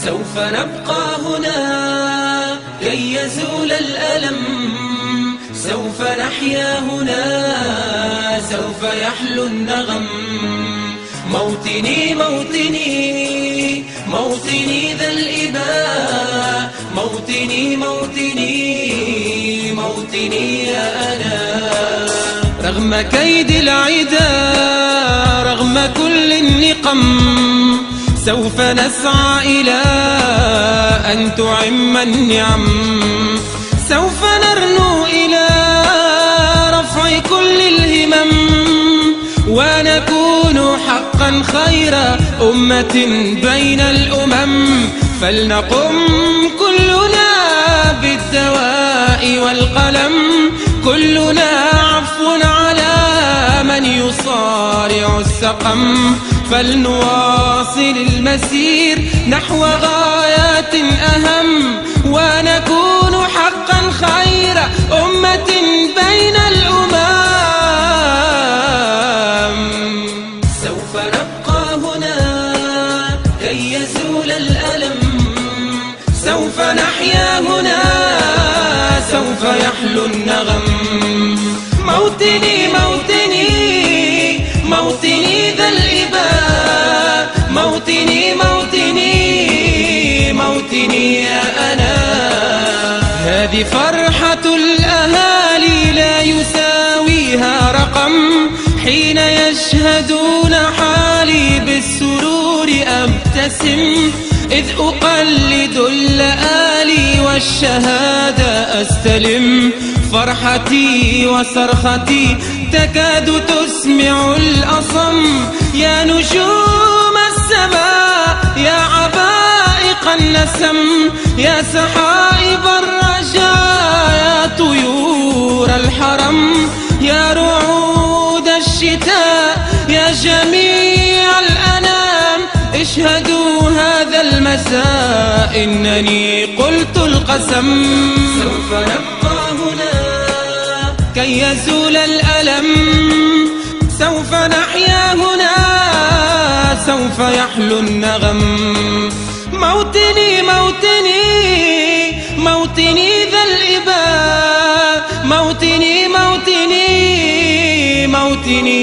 سوف نبقى هنا كي يزول الألم، سوف نحيا هنا، سوف يحلو النغم. موطني موطني موطني ذا الإباء، موطني موطني موطني يا أنا. رغم كيد العدا، رغم كل النقم، سوف نسعى إلى أن تعم النعم. سوف نرنو إلى رفع كل الهمم، ونكون حقا خير أمة بين الأمم. فلنقم كلنا بالدواء والقلم، كلنا عفو على من يصارع السقم. فلنواصل المسير نحو غايات أهم، ونكون حقا خير أمة بين الأمم. سوف نبقى هنا كي يزول الألم، سوف نحيا هنا، سوف يحلو النغم. موطني موطني موطني ذا الإباء، موطني موطني موطني يا أنا. هذه فرحة الأهالي لا يساويها رقم، حين يشهدون حالي بالسرور أبتسم، إذ أقلد اللآلي والشهادة أستلم. فرحتي وصرختي تكاد تسمع الأصم، يا نجوم السماء، يا عبائق النسم، يا سحائب الرجاء، يا طيور الحرم، يا رعود الشتاء، يا جميع الأنام. اشهدوا هذا المساء إنني قلت القسم. سوف نبقى هنا كي يزول الألم، سوف نحيا هنا، سوف يحلو النغم. موطني موطني موطني ذا الإباء، موطني موطني موطني